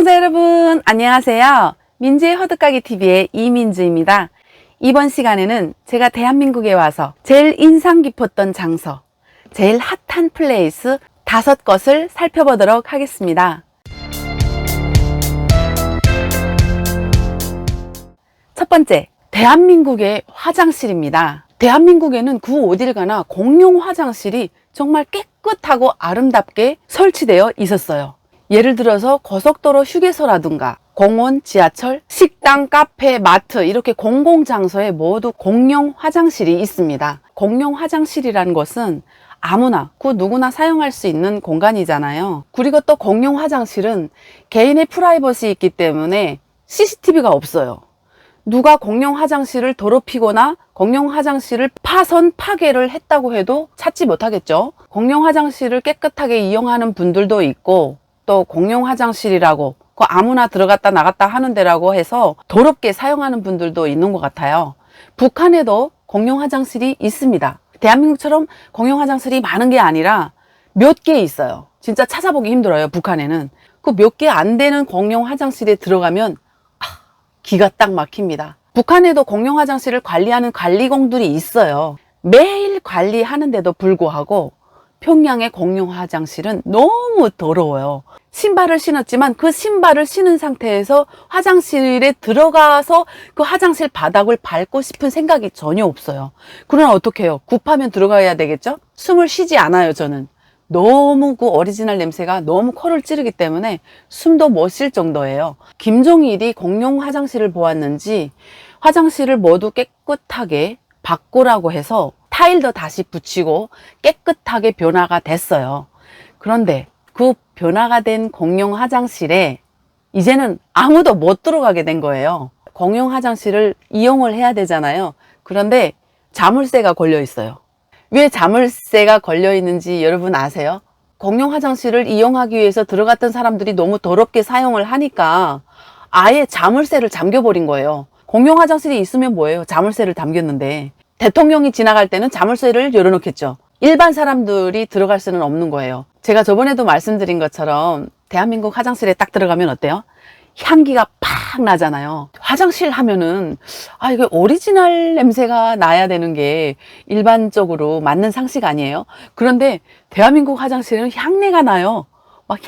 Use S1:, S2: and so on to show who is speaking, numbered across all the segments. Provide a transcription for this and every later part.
S1: 시청자 여러분 안녕하세요. 민지의 허드가게 TV의 이민주입니다. 이번 시간에는 제가 대한민국에 와서 제일 인상 깊었던 장소, 제일 핫한 플레이스 5곳을 살펴보도록 하겠습니다. 첫 번째, 대한민국의 화장실입니다. 대한민국에는 그 어딜 가나 공용 화장실이 정말 깨끗하고 아름답게 설치되어 있었어요. 예를 들어서 고속도로 휴게소라든가 공원, 지하철, 식당, 카페, 마트 이렇게 공공장소에 모두 공용 화장실이 있습니다. 공용 화장실이라는 것은 아무나 그 누구나 사용할 수 있는 공간이잖아요. 그리고 또 공용 화장실은 개인의 프라이버시 있기 때문에 CCTV가 없어요. 누가 공용 화장실을 더럽히거나 공용 화장실을 파괴를 했다고 해도 찾지 못하겠죠. 공용 화장실을 깨끗하게 이용하는 분들도 있고, 또 공용 화장실이라고 그 아무나 들어갔다 나갔다 하는 데라고 해서 더럽게 사용하는 분들도 있는 것 같아요. 북한에도 공용 화장실이 있습니다. 대한민국처럼 공용 화장실이 많은 게 아니라 몇 개 있어요. 진짜 찾아보기 힘들어요. 북한에는 그 몇 개 안 되는 공용 화장실에 들어가면 기가 딱 막힙니다. 북한에도 공용 화장실을 관리하는 관리공들이 있어요. 매일 관리하는데도 불구하고 평양의 공용 화장실은 너무 더러워요. 신발을 신었지만 그 신발을 신은 상태에서 화장실에 들어가서 그 화장실 바닥을 밟고 싶은 생각이 전혀 없어요. 그러나 어떻게 해요? 급하면 들어가야 되겠죠? 숨을 쉬지 않아요, 저는. 너무 그 오리지널 냄새가 너무 코를 찌르기 때문에 숨도 못 쉴 정도예요. 김종일이 공용 화장실을 보았는지 화장실을 모두 깨끗하게 바꾸라고 해서 타일도 다시 붙이고 깨끗하게 변화가 됐어요. 그런데 그 변화가 된 공용 화장실에 이제는 아무도 못 들어가게 된 거예요. 공용 화장실을 이용을 해야 되잖아요. 그런데 자물쇠가 걸려 있어요. 왜 자물쇠가 걸려 있는지 여러분 아세요? 공용 화장실을 이용하기 위해서 들어갔던 사람들이 너무 더럽게 사용을 하니까 아예 자물쇠를 잠겨버린 거예요. 공용 화장실이 있으면 뭐예요? 자물쇠를 잠겼는데. 대통령이 지나갈 때는 자물쇠를 열어놓겠죠. 일반 사람들이 들어갈 수는 없는 거예요. 제가 저번에도 말씀드린 것처럼 대한민국 화장실에 딱 들어가면 어때요? 향기가 팍 나잖아요. 화장실 하면은 이게 오리지널 냄새가 나야 되는 게 일반적으로 맞는 상식 아니에요? 그런데 대한민국 화장실은 향내가 나요. 막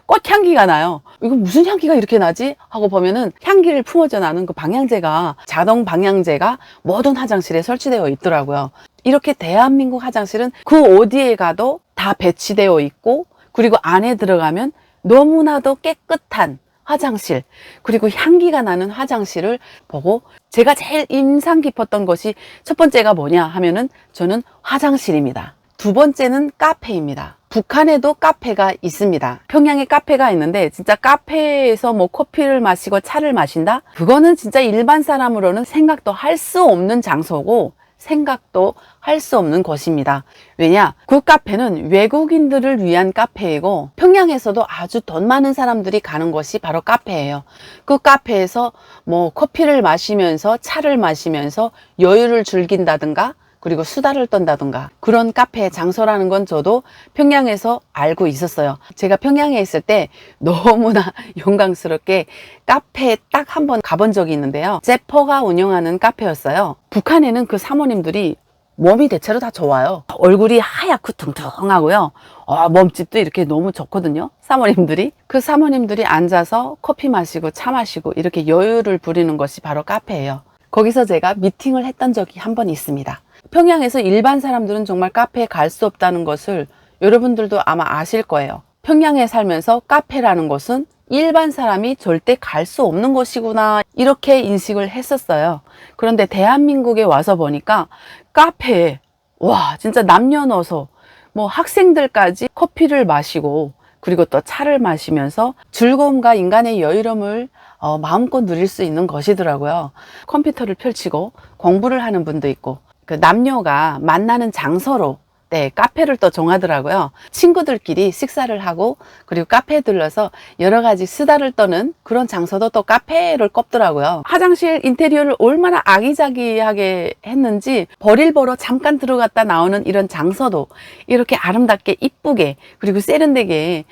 S1: 꽃향기가 나요. 이거 무슨 향기가 이렇게 나지? 하고 보면은 향기를 품어져 나는 그 방향제가, 자동 방향제가 모든 화장실에 설치되어 있더라고요. 이렇게 대한민국 화장실은 그 어디에 가도 다 배치되어 있고, 그리고 안에 들어가면 너무나도 깨끗한 화장실, 그리고 향기가 나는 화장실을 보고 제가 제일 인상 깊었던 것이 첫 번째가 뭐냐 하면은 저는 화장실입니다. 두 번째는 카페입니다. 북한에도 카페가 있습니다. 평양에 카페가 있는데 진짜 카페에서 뭐 커피를 마시고 차를 마신다? 그거는 진짜 일반 사람으로는 생각도 할 수 없는 장소고 생각도 할 수 없는 곳입니다. 왜냐? 그 카페는 외국인들을 위한 카페이고 평양에서도 아주 돈 많은 사람들이 가는 곳이 바로 카페예요. 그 카페에서 뭐 커피를 마시면서 차를 마시면서 여유를 즐긴다든가 그리고 수다를 떤다든가 그런 카페 장소라는 건 저도 평양에서 알고 있었어요. 제가 평양에 있을 때 너무나 영광스럽게 카페에 딱 한 번 가본 적이 있는데요. 제퍼가 운영하는 카페였어요. 북한에는 그 사모님들이 몸이 대체로 다 좋아요. 얼굴이 하얗고 퉁퉁하고요. 몸집도 이렇게 너무 좋거든요. 사모님들이. 그 사모님들이 앉아서 커피 마시고 차 마시고 이렇게 여유를 부리는 것이 바로 카페예요. 거기서 제가 미팅을 했던 적이 한 번 있습니다. 평양에서 일반 사람들은 정말 카페에 갈 수 없다는 것을 여러분들도 아마 아실 거예요. 평양에 살면서 카페라는 곳은 일반 사람이 절대 갈 수 없는 곳이구나 이렇게 인식을 했었어요. 그런데 대한민국에 와서 보니까 카페에 진짜 남녀노소 뭐 학생들까지 커피를 마시고 그리고 또 차를 마시면서 즐거움과 인간의 여유로움을 마음껏 누릴 수 있는 것이더라고요. 컴퓨터를 펼치고 공부를 하는 분도 있고 그 남녀가 만나는 장소로 때 카페를 또 정하더라고요. 친구들끼리 식사를 하고 그리고 카페에 들러서 여러 가지 수다를 떠는 그런 장소도 또 카페를 꼽더라고요. 화장실 인테리어를 얼마나 아기자기하게 했는지 버릴 보러 잠깐 들어갔다 나오는 이런 장소도 이렇게 아름답게 이쁘게 그리고 세련되게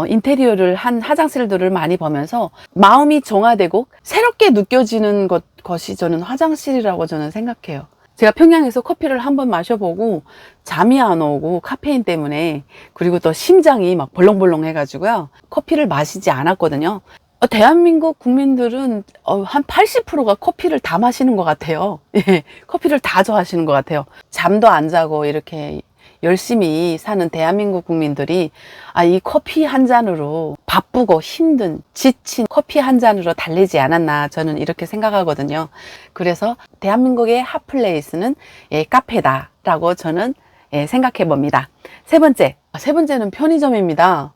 S1: 인테리어를 한 화장실들을 많이 보면서 마음이 정화되고 새롭게 느껴지는 것이 저는 화장실이라고 저는 생각해요. 제가 평양에서 커피를 한번 마셔보고 잠이 안 오고 카페인 때문에 그리고 또 심장이 막 벌렁벌렁 해가지고요. 커피를 마시지 않았거든요. 대한민국 국민들은 한 80%가 커피를 다 마시는 것 같아요. 예, 커피를 다 좋아하시는 것 같아요. 잠도 안 자고 이렇게 열심히 사는 대한민국 국민들이 이 커피 한 잔으로 바쁘고 힘든 지친 커피 한 잔으로 달래지 않았나 저는 이렇게 생각하거든요. 그래서 대한민국의 핫플레이스는 카페다 라고 저는 생각해 봅니다. 세 번째는 편의점입니다.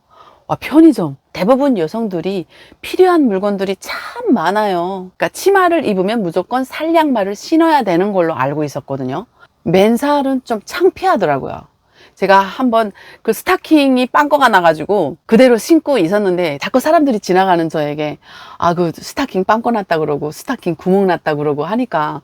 S1: 편의점. 대부분 여성들이 필요한 물건들이 참 많아요. 그러니까 치마를 입으면 무조건 살 양말을 신어야 되는 걸로 알고 있었거든요. 맨살은 좀 창피하더라고요. 제가 한번 그 스타킹이 빵꾸가 나가지고 그대로 신고 있었는데 자꾸 사람들이 지나가는 저에게 그 스타킹 빵꾸 났다 그러고 스타킹 구멍 났다 그러고 하니까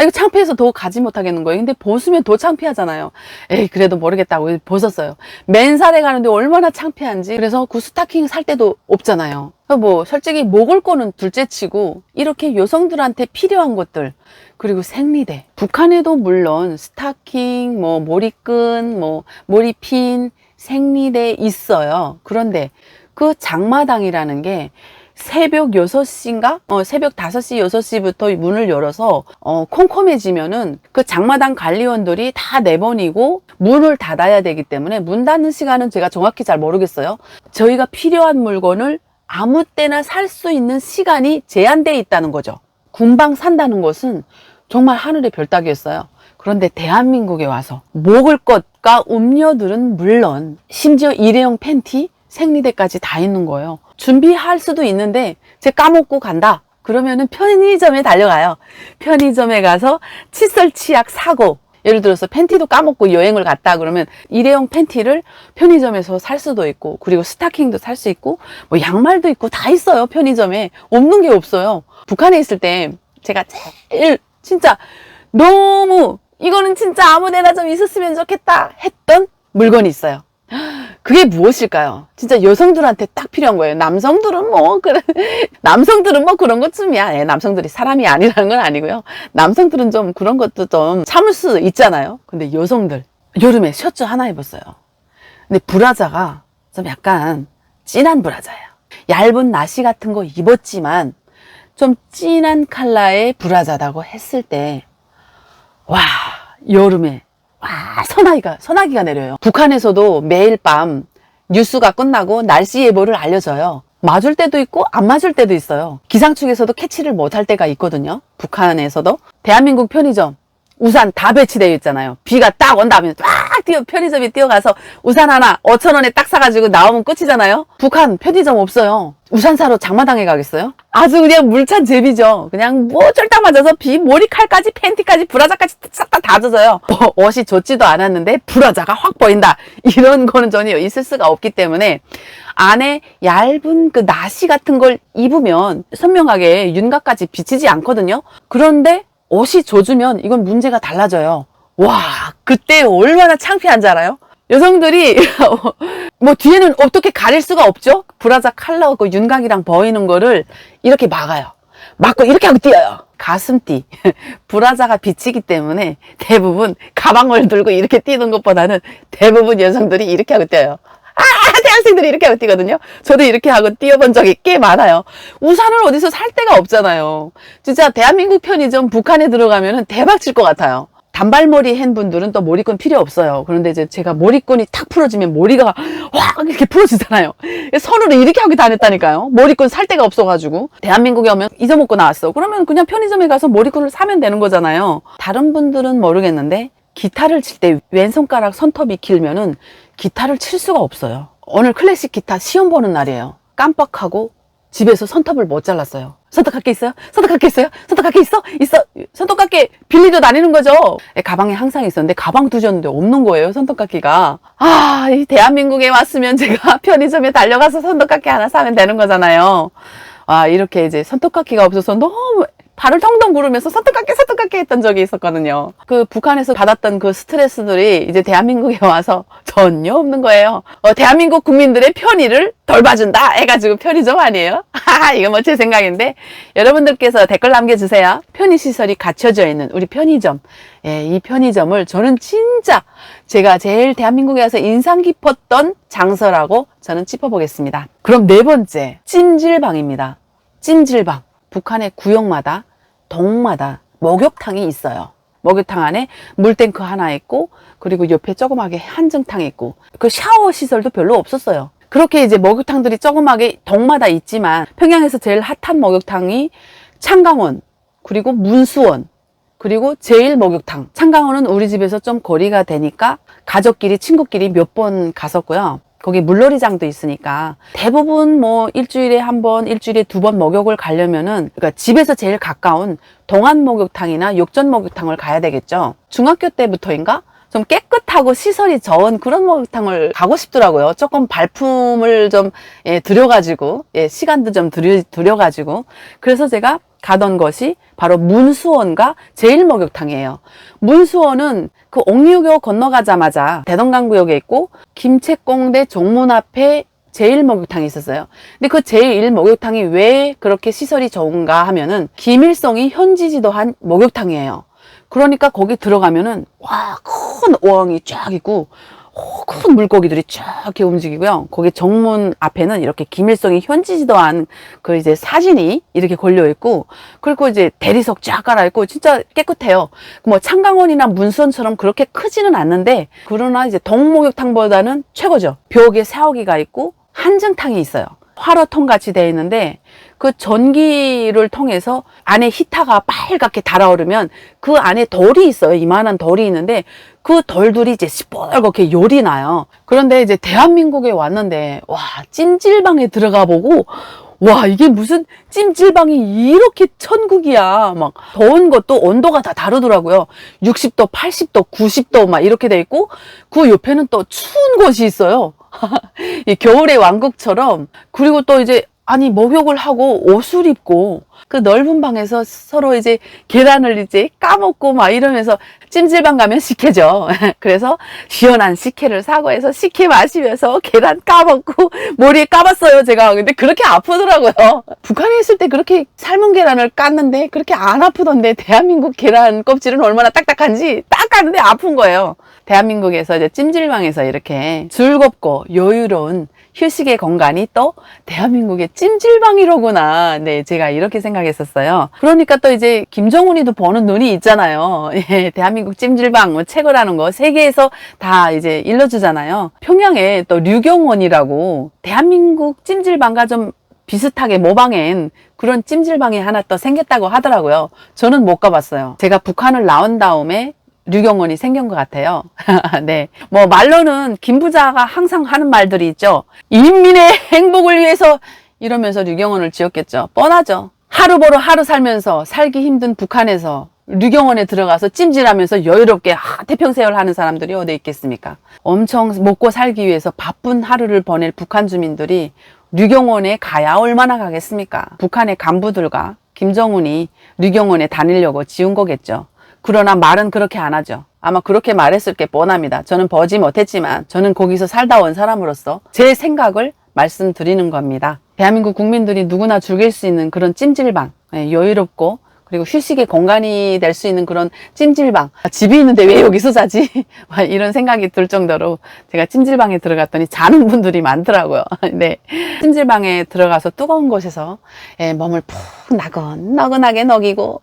S1: 이거 창피해서 더 가지 못하겠는 거예요. 근데 벗으면 더 창피하잖아요. 에이 그래도 모르겠다고 벗었어요. 맨살에 가는데 얼마나 창피한지. 그래서 그 스타킹 살 데도 없잖아요. 뭐 솔직히 먹을 거는 둘째치고 이렇게 여성들한테 필요한 것들 그리고 생리대. 북한에도 물론 스타킹, 뭐 머리끈, 뭐 머리핀, 생리대 있어요. 그런데 그 장마당이라는 게 새벽 6시인가? 새벽 5시, 6시부터 문을 열어서 컴컴해지면은 그 장마당 관리원들이 다 내보내고 문을 닫아야 되기 때문에 문 닫는 시간은 제가 정확히 잘 모르겠어요. 저희가 필요한 물건을 아무 때나 살 수 있는 시간이 제한되어 있다는 거죠. 금방 산다는 것은 정말 하늘의 별 따기였어요. 그런데 대한민국에 와서 먹을 것과 음료들은 물론 심지어 일회용 팬티, 생리대까지 다 있는 거예요. 준비할 수도 있는데 제가 까먹고 간다. 그러면은 편의점에 달려가요. 편의점에 가서 칫솔 치약 사고 예를 들어서 팬티도 까먹고 여행을 갔다 그러면 일회용 팬티를 편의점에서 살 수도 있고 그리고 스타킹도 살 수 있고 뭐 양말도 있고 다 있어요. 편의점에 없는 게 없어요. 북한에 있을 때 제가 제일 진짜 너무 이거는 진짜 아무데나 좀 있었으면 좋겠다 했던 물건이 있어요. 그게 무엇일까요? 진짜 여성들한테 딱 필요한 거예요. 남성들은 뭐 그런 것쯤이야. 남성들이 사람이 아니라는 건 아니고요. 남성들은 좀 그런 것도 좀 참을 수 있잖아요. 근데 여성들 여름에 셔츠 하나 입었어요. 근데 브라자가 좀 약간 진한 브라자예요. 얇은 나시 같은 거 입었지만 좀 진한 컬러의 브라자다고 했을 때 여름에 소나기가 내려요. 북한에서도 매일 밤 뉴스가 끝나고 날씨 예보를 알려줘요. 맞을 때도 있고 안 맞을 때도 있어요. 기상청에서도 캐치를 못할 때가 있거든요. 북한에서도. 대한민국 편의점 우산 다 배치되어 있잖아요. 비가 딱 온다면 편의점에 뛰어가서 우산 하나 5,000원에 딱 사가지고 나오면 끝이잖아요. 북한 편의점 없어요. 우산 사러 장마당에 가겠어요? 아주 그냥 물찬 제비죠. 그냥 뭐 쫄딱 맞아서 머리칼까지 팬티까지 브라자까지 싹 다 젖어요. 옷이 젖지도 않았는데 브라자가 확 보인다. 이런 거는 전혀 있을 수가 없기 때문에 안에 얇은 그 나시 같은 걸 입으면 선명하게 윤곽까지 비치지 않거든요. 그런데 옷이 젖으면 이건 문제가 달라져요. 그때 얼마나 창피한지 알아요? 여성들이 뭐 뒤에는 어떻게 가릴 수가 없죠? 브라자 컬러 그 윤곽이랑 보이는 거를 이렇게 막고 이렇게 하고 뛰어요. 가슴띠 브라자가 비치기 때문에 대부분 가방을 들고 이렇게 뛰는 것보다는 대부분 여성들이 이렇게 하고 뛰어요. 대학생들이 이렇게 하고 뛰거든요. 저도 이렇게 하고 뛰어본 적이 꽤 많아요. 우산을 어디서 살 데가 없잖아요. 진짜 대한민국 편의점 북한에 들어가면 대박 칠 것 같아요. 단발머리 한 분들은 또 머리끈 필요 없어요. 그런데 이제 제가 머리끈이 탁 풀어지면 머리가 확 이렇게 풀어지잖아요. 손으로 이렇게 하고 다녔다니까요. 머리끈 살 데가 없어가지고. 대한민국에 오면 잊어먹고 나왔어. 그러면 그냥 편의점에 가서 머리끈을 사면 되는 거잖아요. 다른 분들은 모르겠는데 기타를 칠 때 왼손가락 손톱이 길면은 기타를 칠 수가 없어요. 오늘 클래식 기타 시험 보는 날이에요. 깜빡하고 집에서 손톱을 못 잘랐어요. 손톱깎이 있어요? 손톱깎이 있어요? 손톱깎이 있어? 있어? 손톱깎이 빌리러 다니는 거죠. 가방에 항상 있었는데 가방 두셨는데 없는 거예요, 손톱깎이가. 아, 이 대한민국에 왔으면 제가 편의점에 달려가서 손톱깎이 하나 사면 되는 거잖아요. 아, 이렇게 이제 손톱깎이가 없어서 너무 발을 텅텅 구르면서 손톱깎이 했던 적이 있었거든요. 그 북한에서 받았던 그 스트레스들이 이제 대한민국에 와서 전혀 없는 거예요. 대한민국 국민들의 편의를 덜 봐준다 해가지고 편의점 아니에요? 이거 뭐 제 생각인데 여러분들께서 댓글 남겨주세요. 편의시설이 갖춰져 있는 우리 편의점. 예, 이 편의점을 저는 진짜 제가 제일 대한민국에 와서 인상 깊었던 장소라고 저는 짚어보겠습니다. 그럼 네 번째, 찜질방입니다. 찜질방. 북한의 구역마다 동마다 목욕탕이 있어요. 목욕탕 안에 물탱크 하나 있고 그리고 옆에 조그맣게 한정탕이 있고 그 샤워 시설도 별로 없었어요. 그렇게 이제 목욕탕들이 조그맣게 동마다 있지만 평양에서 제일 핫한 목욕탕이 창강원 그리고 문수원 그리고 제1목욕탕. 창강원은 우리 집에서 좀 거리가 되니까 가족끼리 친구끼리 몇 번 갔었고요. 거기 물놀이장도 있으니까 대부분 뭐 일주일에 한 번, 일주일에 두 번 목욕을 가려면은 그러니까 집에서 제일 가까운 동안 목욕탕이나 욕전 목욕탕을 가야 되겠죠. 중학교 때부터인가? 좀 깨끗하고 시설이 좋은 그런 목욕탕을 가고 싶더라고요. 조금 발품을 좀 들여가지고 시간도 좀 들여가지고 그래서 제가 가던 것이 바로 문수원과 제1목욕탕이에요. 문수원은 그 옥류교 건너가자마자 대동강구역에 있고 김책공대 정문 앞에 제1목욕탕이 있었어요. 근데 그 제1목욕탕이 왜 그렇게 시설이 좋은가 하면은 김일성이 현지 지도한 목욕탕이에요. 그러니까 거기 들어가면은 와, 큰 어항이 쫙 있고 큰 물고기들이 쫙 이렇게 움직이고요. 거기 정문 앞에는 이렇게 김일성이 현지 지도한 그 이제 사진이 이렇게 걸려 있고, 그리고 이제 대리석 쫙 깔아 있고 진짜 깨끗해요. 뭐 창강원이나 문수원처럼 그렇게 크지는 않는데, 그러나 이제 동목욕탕보다는 최고죠. 벽에 샤워기가 있고 한정탕이 있어요. 화로통 같이 되어 있는데 그 전기를 통해서 안에 히타가 빨갛게 달아오르면 그 안에 돌이 있어요. 이만한 돌이 있는데 그 돌들이 이제 시뻘겋게 열이 나요. 그런데 이제 대한민국에 왔는데 와, 찜질방에 들어가 보고 와, 이게 무슨 찜질방이 이렇게 천국이야. 막 더운 것도 온도가 다 다르더라고요. 60도, 80도, 90도 막 이렇게 돼 있고 그 옆에는 또 추운 곳이 있어요. 이 겨울의 왕국처럼. 그리고 또 이제 아니 목욕을 하고 옷을 입고 그 넓은 방에서 서로 이제 계란을 이제 까먹고 막 이러면서 찜질방 가면 식혜죠. 그래서 시원한 식혜를 사고 해서 식혜 마시면서 계란 까먹고 머리에 까봤어요 제가. 근데 그렇게 아프더라고요. 북한에 있을 때 그렇게 삶은 계란을 깠는데 그렇게 안 아프던데 대한민국 계란 껍질은 얼마나 딱딱한지 딱 깠는데 아픈 거예요. 대한민국에서 이제 찜질방에서 이렇게 즐겁고 여유로운 휴식의 공간이 또 대한민국의 찜질방이로구나. 네, 제가 이렇게 생각했었어요. 그러니까 또 이제 김정은이도 보는 눈이 있잖아요. 예, 대한민국 찜질방 뭐 최고라는 거 세계에서 다 이제 일러주잖아요. 평양에 또 류경원이라고 대한민국 찜질방과 좀 비슷하게 모방한 그런 찜질방이 하나 또 생겼다고 하더라고요. 저는 못 가봤어요. 제가 북한을 나온 다음에 류경원이 생긴 것 같아요. 네. 뭐 말로는 김 부자가 항상 하는 말들이 있죠. 인민의 행복을 위해서 이러면서 류경원을 지었겠죠. 뻔하죠. 하루 보러 하루 살면서 살기 힘든 북한에서 류경원에 들어가서 찜질하면서 여유롭게 태평세월 하는 사람들이 어디 있겠습니까? 엄청 먹고 살기 위해서 바쁜 하루를 보낼 북한 주민들이 류경원에 가야 얼마나 가겠습니까? 북한의 간부들과 김정은이 류경원에 다니려고 지은 거겠죠. 그러나 말은 그렇게 안 하죠. 아마 그렇게 말했을 게 뻔합니다. 저는 보지 못했지만 저는 거기서 살다 온 사람으로서 제 생각을 말씀드리는 겁니다. 대한민국 국민들이 누구나 즐길 수 있는 그런 찜질방, 여유롭고 그리고 휴식의 공간이 될 수 있는 그런 찜질방. 집이 있는데 왜 여기서 자지? 이런 생각이 들 정도로 제가 찜질방에 들어갔더니 자는 분들이 많더라고요. 네. 찜질방에 들어가서 뜨거운 곳에서 몸을 푹 나긋나긋하게 녹이고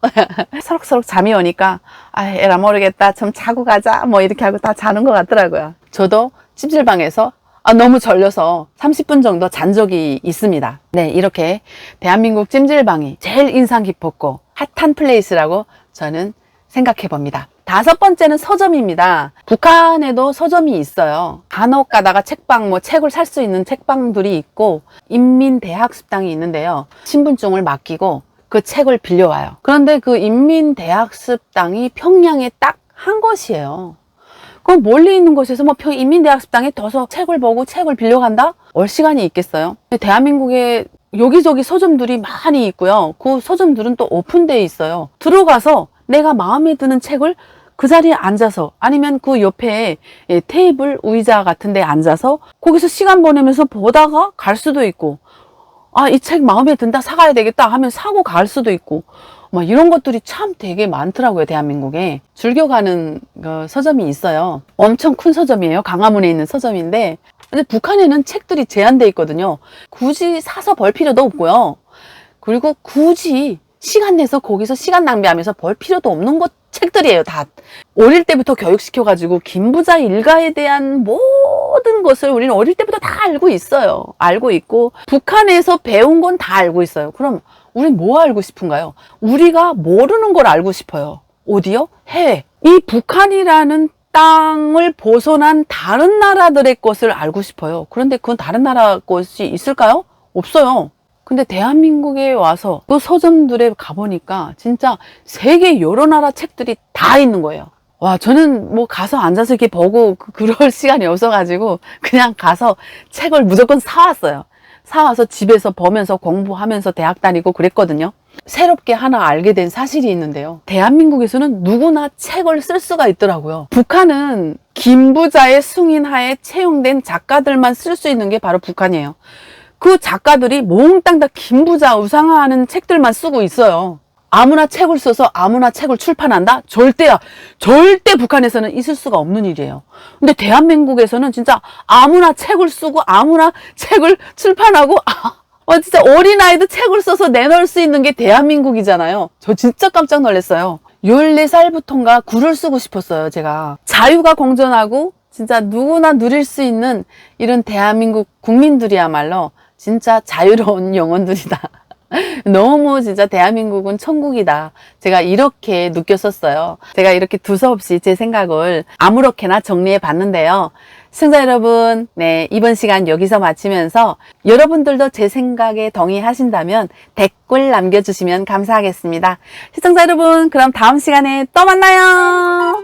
S1: 서럭서럭 잠이 오니까 아, 에라 모르겠다. 좀 자고 가자. 뭐 이렇게 하고 다 자는 것 같더라고요. 저도 찜질방에서 너무 졸려서 30분 정도 잔 적이 있습니다. 네, 이렇게 대한민국 찜질방이 제일 인상 깊었고 핫한 플레이스라고 저는 생각해 봅니다. 다섯 번째는 서점입니다. 북한에도 서점이 있어요. 간혹 가다가 책방, 책을 살 수 있는 책방들이 있고, 인민대학습당이 있는데요. 신분증을 맡기고 그 책을 빌려와요. 그런데 그 인민대학습당이 평양에 딱 한 곳이에요. 그럼 멀리 있는 곳에서 인민대학습당에 둬서 책을 보고 책을 빌려간다? 올 시간이 있겠어요? 대한민국에 여기저기 서점들이 많이 있고요. 그 서점들은 또 오픈되어 있어요. 들어가서 내가 마음에 드는 책을 그 자리에 앉아서 아니면 그 옆에 테이블, 의자 같은 데 앉아서 거기서 시간 보내면서 보다가 갈 수도 있고, 아, 이 책 마음에 든다, 사가야 되겠다 하면 사고 갈 수도 있고, 이런 것들이 참 되게 많더라고요. 대한민국에 즐겨가는 서점이 있어요. 엄청 큰 서점이에요. 강화문에 있는 서점인데, 근데 북한에는 책들이 제한되어 있거든요. 굳이 사서 볼 필요도 없고요. 그리고 굳이 시간 내서 거기서 시간 낭비하면서 볼 필요도 없는 책들이에요. 다 어릴 때부터 교육시켜가지고 김부자 일가에 대한 모든 것을 우리는 어릴 때부터 다 알고 있어요. 알고 있고 북한에서 배운 건 다 알고 있어요. 그럼 우린 뭐 알고 싶은가요? 우리가 모르는 걸 알고 싶어요. 어디요? 해외. 이 북한이라는 땅을 벗어난 다른 나라들의 것을 알고 싶어요. 그런데 그건 다른 나라 것이 있을까요? 없어요. 근데 대한민국에 와서 그 서점들에 가보니까 진짜 세계 여러 나라 책들이 다 있는 거예요. 와, 저는 가서 앉아서 이렇게 보고 그럴 시간이 없어가지고 그냥 가서 책을 무조건 사왔어요. 사와서 집에서 보면서 공부하면서 대학 다니고 그랬거든요. 새롭게 하나 알게 된 사실이 있는데요. 대한민국에서는 누구나 책을 쓸 수가 있더라고요. 북한은 김부자의 승인하에 채용된 작가들만 쓸 수 있는 게 바로 북한이에요. 그 작가들이 몽땅 다 김부자 우상화하는 책들만 쓰고 있어요. 아무나 책을 써서 아무나 책을 출판한다? 절대야. 절대 북한에서는 있을 수가 없는 일이에요. 근데 대한민국에서는 진짜 아무나 책을 쓰고 아무나 책을 출판하고 진짜 어린아이도 책을 써서 내놓을 수 있는 게 대한민국이잖아요. 저 진짜 깜짝 놀랐어요. 14살부터인가 글을 쓰고 싶었어요, 제가. 자유가 공존하고 진짜 누구나 누릴 수 있는 이런 대한민국 국민들이야말로 진짜 자유로운 영혼들이다. 너무 진짜 대한민국은 천국이다. 제가 이렇게 느꼈었어요. 제가 이렇게 두서없이 제 생각을 아무렇게나 정리해 봤는데요. 시청자 여러분, 네, 이번 시간 여기서 마치면서 여러분들도 제 생각에 동의하신다면 댓글 남겨주시면 감사하겠습니다. 시청자 여러분, 그럼 다음 시간에 또 만나요.